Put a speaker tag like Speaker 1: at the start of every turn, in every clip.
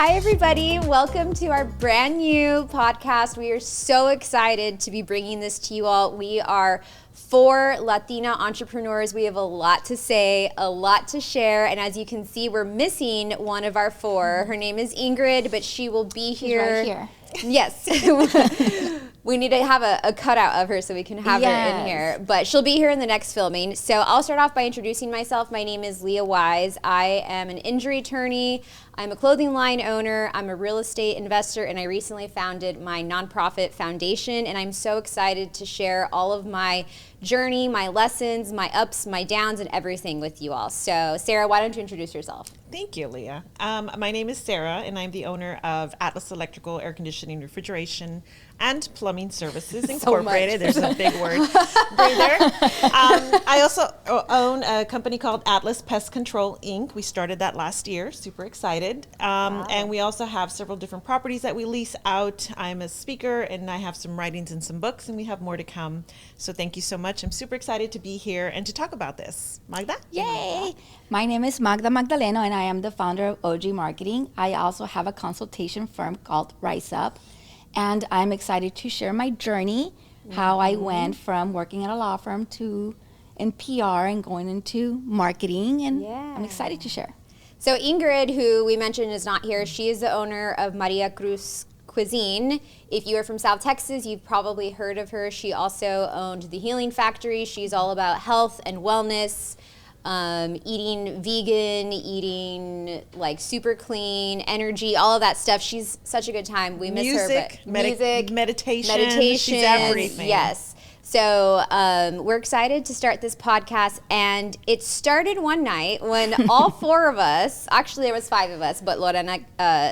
Speaker 1: Hi, everybody. Welcome to our brand new podcast. We are so excited to be bringing this to you all. We are 4 Latina entrepreneurs. We have a lot to say, a lot to share. And as you can see, we're missing one of our 4. Her name is Ingrid, but she will be here.
Speaker 2: Right here.
Speaker 1: Yes. We need to have a cutout of her so we can have her in here. But she'll be here in the next filming. So I'll start off by introducing myself. My name is Leah Wise. I am an injury attorney. I'm a clothing line owner. I'm a real estate investor, and I recently founded my nonprofit foundation. And I'm so excited to share all of my journey, my lessons, my ups, my downs, and everything with you all. So Sarah, why don't you introduce yourself?
Speaker 3: Thank you, Leah. My name is Sarah, and I'm the owner of Atlas Electrical, Air Conditioning, Refrigeration, and Plumbing Services Incorporated. There's a big word there. I also own a company called Atlas Pest Control, Inc. We started that last year. Super excited.
Speaker 1: Wow.
Speaker 3: And we also have several different properties that we lease out. I'm a speaker, and I have some writings and some books, and we have more to come. So thank you so much. I'm super excited to be here and to talk about this. Magda?
Speaker 2: Yay! My name is Magda Magdaleno, and I am the founder of OG Marketing. I also have a consultation firm called Rise Up, and I'm excited to share my journey, how I went from working at a law firm to in PR and going into marketing, and I'm excited to share.
Speaker 1: So Ingrid, who we mentioned is not here, she is the owner of Maria Cruz Cuisine. If you are from South Texas, you've probably heard of her. She also owned the Healing Factory. She's all about health and wellness, eating vegan, eating like super clean, energy, all of that stuff. She's such a good time. We miss her, but music,
Speaker 3: meditation, she's everything.
Speaker 1: Yes. So we're excited to start this podcast, and it started one night when all 4 of us, actually there was 5 of us, but Lorena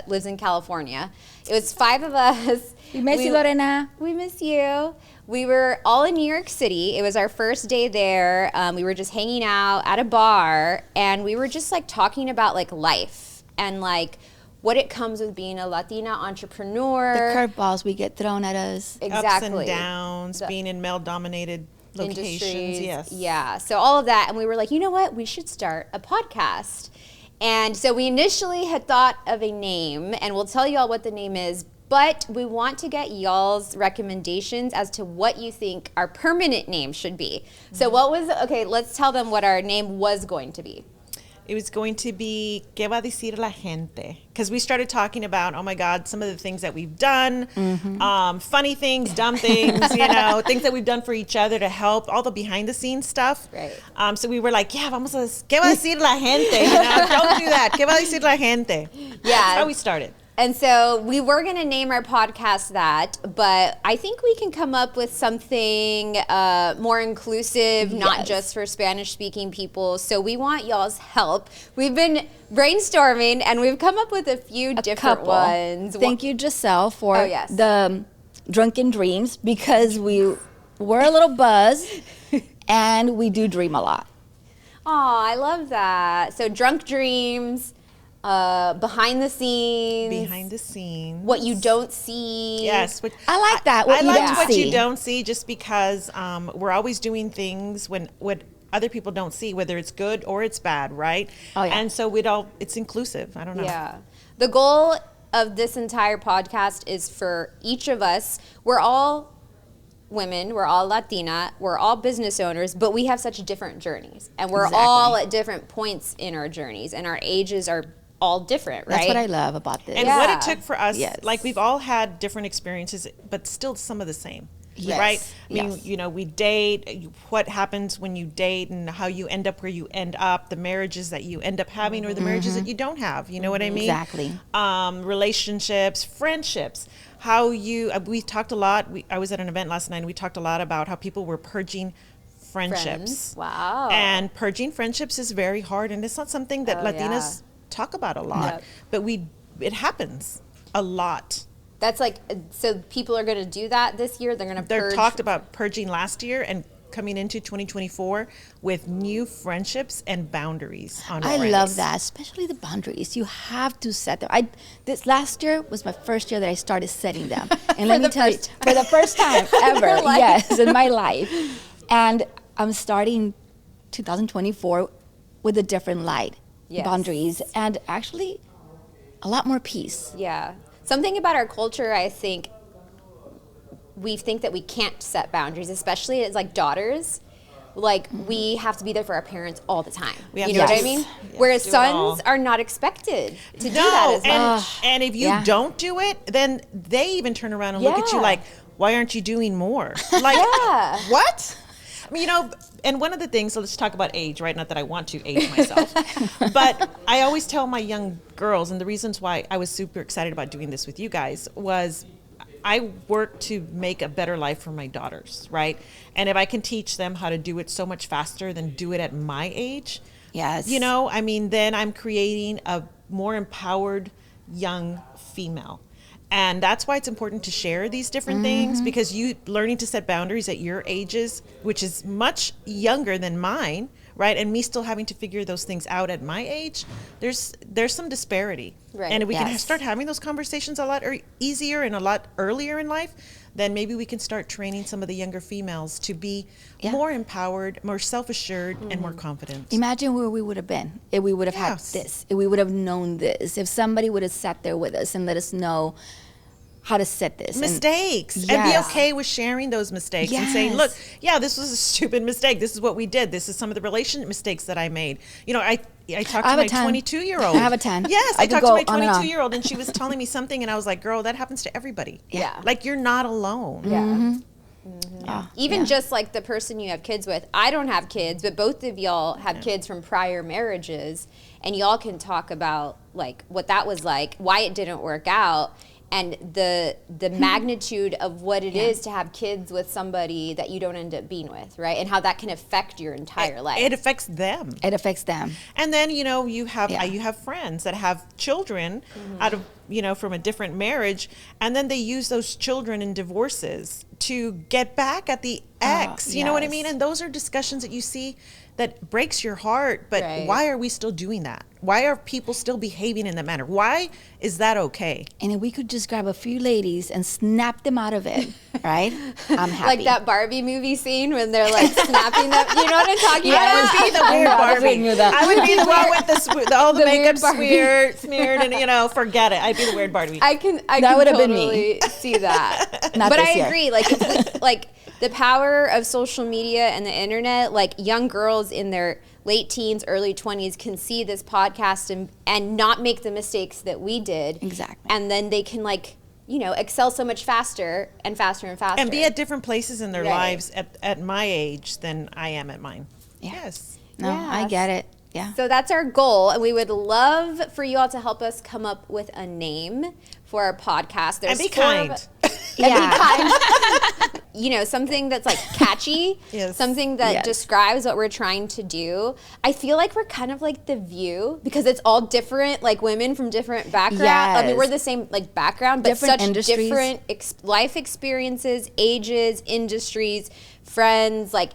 Speaker 1: lives in California. It was 5 of us.
Speaker 2: We miss you, Lorena.
Speaker 1: We miss you. We were all in New York City. It was our first day there. We were just hanging out at a bar, and we were just like talking about like life and like what it comes with being a Latina entrepreneur.
Speaker 2: The curveballs we get thrown at us.
Speaker 1: Exactly.
Speaker 3: Ups and downs, being in male-dominated locations.
Speaker 1: Industries.
Speaker 3: Yes.
Speaker 1: Yeah. So all of that. And we were like, you know what? We should start a podcast. And so we initially had thought of a name, and we'll tell you all what the name is, but we want to get y'all's recommendations as to what you think our permanent name should be. So let's tell them what our name was going to be.
Speaker 3: It was going to be ¿Qué va a decir la gente? Because we started talking about, oh my God, some of the things that we've done, funny things, dumb things, things that we've done for each other to help, all the behind the scenes stuff.
Speaker 1: Right.
Speaker 3: So we were like, ¿Qué va a decir la gente? Don't do that. ¿Qué va a decir la gente?
Speaker 1: Yeah.
Speaker 3: That's how we started.
Speaker 1: And so we were going to name our podcast that, but I think we can come up with something more inclusive, not just for Spanish-speaking people. So we want y'all's help. We've been brainstorming, and we've come up with a few different ones.
Speaker 2: Thank you, Giselle, for the drunken dreams, because we were a little buzzed, and we do dream a lot.
Speaker 1: Oh, I love that. So drunk dreams. Behind the scenes, what you don't see.
Speaker 3: Yes,
Speaker 2: I like that.
Speaker 3: I like what you don't see, just because we're always doing things what other people don't see, whether it's good or it's bad, right?
Speaker 2: Oh, yeah.
Speaker 3: And so it's inclusive. I don't know.
Speaker 1: Yeah. The goal of this entire podcast is for each of us. We're all women, we're all Latina, we're all business owners, but we have such different journeys, and we're all at different points in our journeys, and our ages are all different, right?
Speaker 2: That's what I love about this.
Speaker 3: And what it took for us, like we've all had different experiences, but still some of the same, right? I mean, we date, what happens when you date, and how you end up where you end up, the marriages that you end up having, or the marriages that you don't have, you know what I mean?
Speaker 2: Exactly.
Speaker 3: Relationships, friendships, we talked a lot, I was at an event last night, and we talked a lot about how people were purging friendships.
Speaker 1: Wow.
Speaker 3: And purging friendships is very hard, and it's not something that Latinas talk about a lot, but it happens a lot.
Speaker 1: That's like, so people are going to do that this year? They're going to purge?
Speaker 3: They talked about purging last year and coming into 2024 with new friendships and boundaries on friends.
Speaker 2: I love that, especially the boundaries. You have to set them. This last year was my first year that I started setting them. And let me tell you, for the first time ever, in my life. And I'm starting 2024 with a different light, boundaries. And actually, a lot more peace.
Speaker 1: Yeah. Something about our culture, I think, we think that we can't set boundaries, especially as like daughters. Like we have to be there for our parents all the time. You know what I mean? Whereas sons are not expected to do that as much.
Speaker 3: And if you don't do it, then they even turn around and look at you like, why aren't you doing more? Like, what? I mean, you know, and one of the things, so let's talk about age, right? Not that I want to age myself, but I always tell my young girls, and the reasons why I was super excited about doing this with you guys was I work to make a better life for my daughters, right? And if I can teach them how to do it so much faster than do it at my age, you know, I mean, then I'm creating a more empowered young female. And that's why it's important to share these different things, because you learning to set boundaries at your ages, which is much younger than mine, right? And me still having to figure those things out at my age, there's some disparity. Right. And if we can start having those conversations a lot easier and a lot earlier in life, then maybe we can start training some of the younger females to be more empowered, more self-assured, and more confident.
Speaker 2: Imagine where we would have been if we would have had this, if we would have known this, if somebody would have sat there with us and let us know how to set this.
Speaker 3: Mistakes. And be okay with sharing those mistakes and saying, look, this was a stupid mistake. This is what we did. This is some of the relationship mistakes that I made. You know, I talked to my 22-year-old.
Speaker 2: I have a 10.
Speaker 3: Yes, I talked to my 22-year-old and she was telling me something and I was like, girl, that happens to everybody. Yeah. Like, you're not alone.
Speaker 1: Yeah. Even just like the person you have kids with. I don't have kids, but both of y'all have kids from prior marriages, and y'all can talk about like what that was like, why it didn't work out, and the magnitude of what it is to have kids with somebody that you don't end up being with, right? And how that can affect your entire life.
Speaker 3: It affects them.
Speaker 2: It affects them.
Speaker 3: And then, you know, you have friends that have children out of, you know, from a different marriage, and then they use those children in divorces to get back at the ex. You know what I mean? And those are discussions that you see that breaks your heart, but why are we still doing that? Why are people still behaving in that manner? Why is that okay?
Speaker 2: And if we could just grab a few ladies and snap them out of it, right? I'm happy.
Speaker 1: Like that Barbie movie scene when they're like snapping them. You know what I'm talking about?
Speaker 3: I would be the weird Barbie. I would be the one with all the makeup smeared and, you know, forget it. I'd be the weird Barbie.
Speaker 1: I can totally see that. But I agree. Like, the power of social media and the internet, like young girls in their late teens, early 20s can see this podcast and not make the mistakes that we did.
Speaker 2: Exactly.
Speaker 1: And then they can, like, you know, excel so much faster and faster and faster.
Speaker 3: And be at different places in their lives at my age than I am at mine.
Speaker 2: Yeah.
Speaker 3: Yes.
Speaker 2: No, I get it. Yeah.
Speaker 1: So that's our goal, and we would love for you all to help us come up with a name for our podcast.
Speaker 3: And be kind.
Speaker 1: Be kind. You know, something that's like catchy, something that describes what we're trying to do. I feel like we're kind of like The View, because it's all different, like women from different backgrounds. I mean, we're the same like background, but different different life experiences, ages, industries, friends, like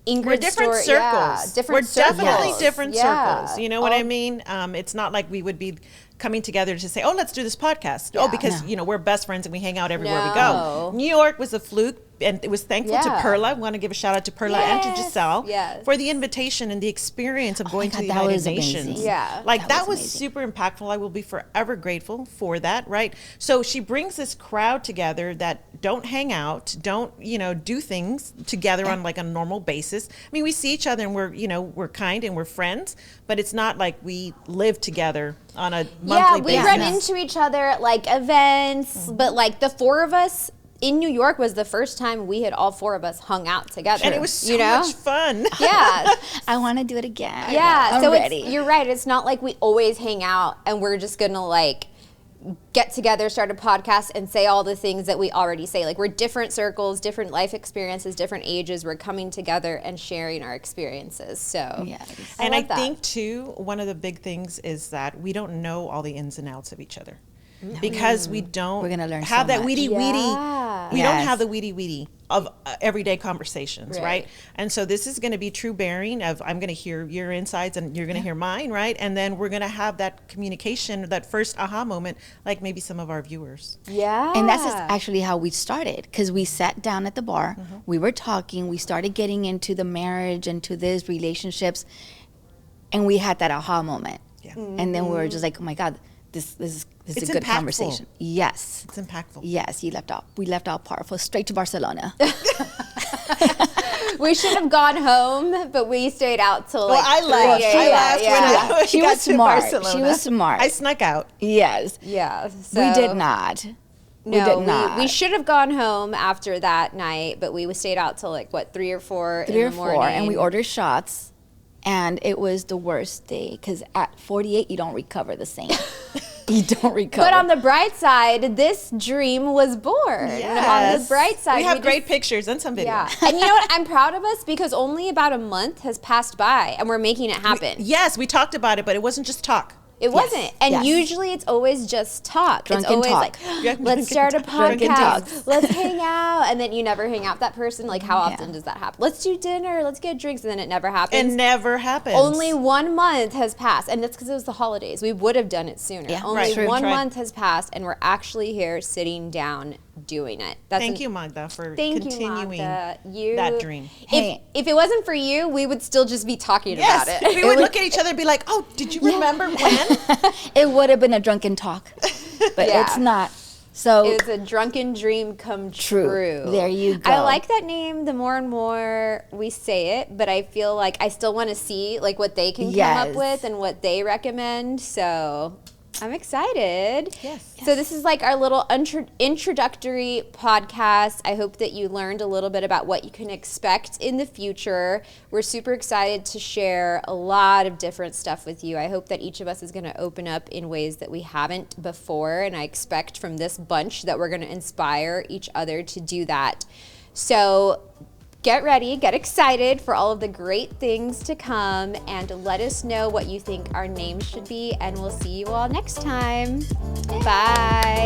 Speaker 1: Ingrid
Speaker 3: we're different circles.
Speaker 1: Yeah, different circles.
Speaker 3: Definitely different circles. You know what I mean? It's not like we would be coming together to say, oh, let's do this podcast. Because, you know, we're best friends and we hang out everywhere we go. New York was a fluke, and it was thankful to Perla. We want to give a shout out to Perla and to Giselle for the invitation and the experience of going to the United Nations. Like, that was super impactful. I will be forever grateful for that, right? So she brings this crowd together that don't hang out, don't, you know, do things together on like a normal basis. I mean, we see each other and we're, you know, we're kind and we're friends, but it's not like we live together on a monthly basis.
Speaker 1: Yeah, we run into each other at like events, but like the four of us in New York was the first time we had all four of us hung out together.
Speaker 3: And it was so much fun.
Speaker 1: Yeah.
Speaker 2: I want to do it again.
Speaker 1: Yeah. So you're right. It's not like we always hang out and we're just going to like get together, start a podcast, and say all the things that we already say. Like, we're different circles, different life experiences, different ages. We're coming together and sharing our experiences. So,
Speaker 3: and I think too, one of the big things is that we don't know all the ins and outs of each other. Because we don't
Speaker 2: We're gonna learn
Speaker 3: have
Speaker 2: so
Speaker 3: that
Speaker 2: much.
Speaker 3: weedy. We don't have the weedy of everyday conversations, right? And so this is going to be true bearing of, I'm going to hear your insights and you're going to hear mine, right? And then we're going to have that communication, that first aha moment, like maybe some of our viewers.
Speaker 2: And that's actually how we started, because we sat down at the bar, we were talking, we started getting into the marriage and to this relationships, and we had that aha moment. And then we were just like, oh my God, this is
Speaker 3: It's
Speaker 2: a good
Speaker 3: impactful.
Speaker 2: conversation. Yes.
Speaker 3: It's impactful.
Speaker 2: Yes, we left out powerful, straight to Barcelona.
Speaker 1: We should have gone home, but we stayed out till
Speaker 3: Well, I left. I left when
Speaker 2: She
Speaker 3: got
Speaker 2: was
Speaker 3: to
Speaker 2: smart.
Speaker 3: Barcelona.
Speaker 2: She was smart.
Speaker 3: I snuck out.
Speaker 2: Yes.
Speaker 1: Yeah.
Speaker 2: We did not.
Speaker 1: No, we should have gone home after that night, but we stayed out till like what 3 or 4 in the morning.
Speaker 2: And we ordered shots, and it was the worst day because at 48 you don't recover the same. You don't recover.
Speaker 1: But on the bright side, this dream was born.
Speaker 3: Yes.
Speaker 1: On the bright side,
Speaker 3: we have great pictures and some video.
Speaker 1: Yeah, and you know what? I'm proud of us because only about a month has passed by, and we're making it happen.
Speaker 3: Yes, we talked about it, but it wasn't just talk.
Speaker 1: It wasn't. And
Speaker 2: Yes.
Speaker 1: usually it's always just talk.
Speaker 2: Drunken
Speaker 1: it's always
Speaker 2: talk.
Speaker 1: like, let's start a
Speaker 2: Drunken
Speaker 1: podcast.
Speaker 2: talks.
Speaker 1: Let's hang out. And then you never hang out with that person. Like, how often does that happen? Let's do dinner. Let's get drinks. And then it never happens.
Speaker 3: It never happens.
Speaker 1: Only 1 month has passed. And that's because it was the holidays. We would have done it sooner.
Speaker 2: Yeah,
Speaker 1: Only
Speaker 3: right. True.
Speaker 1: 1
Speaker 3: Right.
Speaker 1: month has passed. And we're actually here sitting down doing it.
Speaker 3: Thank you, Magda, for continuing
Speaker 1: Magda.
Speaker 3: that dream.
Speaker 1: If it wasn't for you, we would still just be talking
Speaker 3: Yes,
Speaker 1: about it.
Speaker 3: we would look at each other and be like, "Oh, did you remember when?"
Speaker 2: It would have been a drunken talk, but
Speaker 1: Yeah.
Speaker 2: it's not. So
Speaker 1: It's a drunken dream come true.
Speaker 2: There you go.
Speaker 1: I like that name. The more and more we say it, but I feel like I still want to see like what they can come up
Speaker 2: Yes.
Speaker 1: with and what they recommend. So I'm excited.
Speaker 3: Yes.
Speaker 1: So this is like our little introductory podcast. I hope that you learned a little bit about what you can expect in the future. We're super excited to share a lot of different stuff with you. I hope that each of us is going to open up in ways that we haven't before, and I expect from this bunch that we're going to inspire each other to do that. So get ready, get excited for all of the great things to come, and let us know what you think our names should be, and we'll see you all next time. Bye.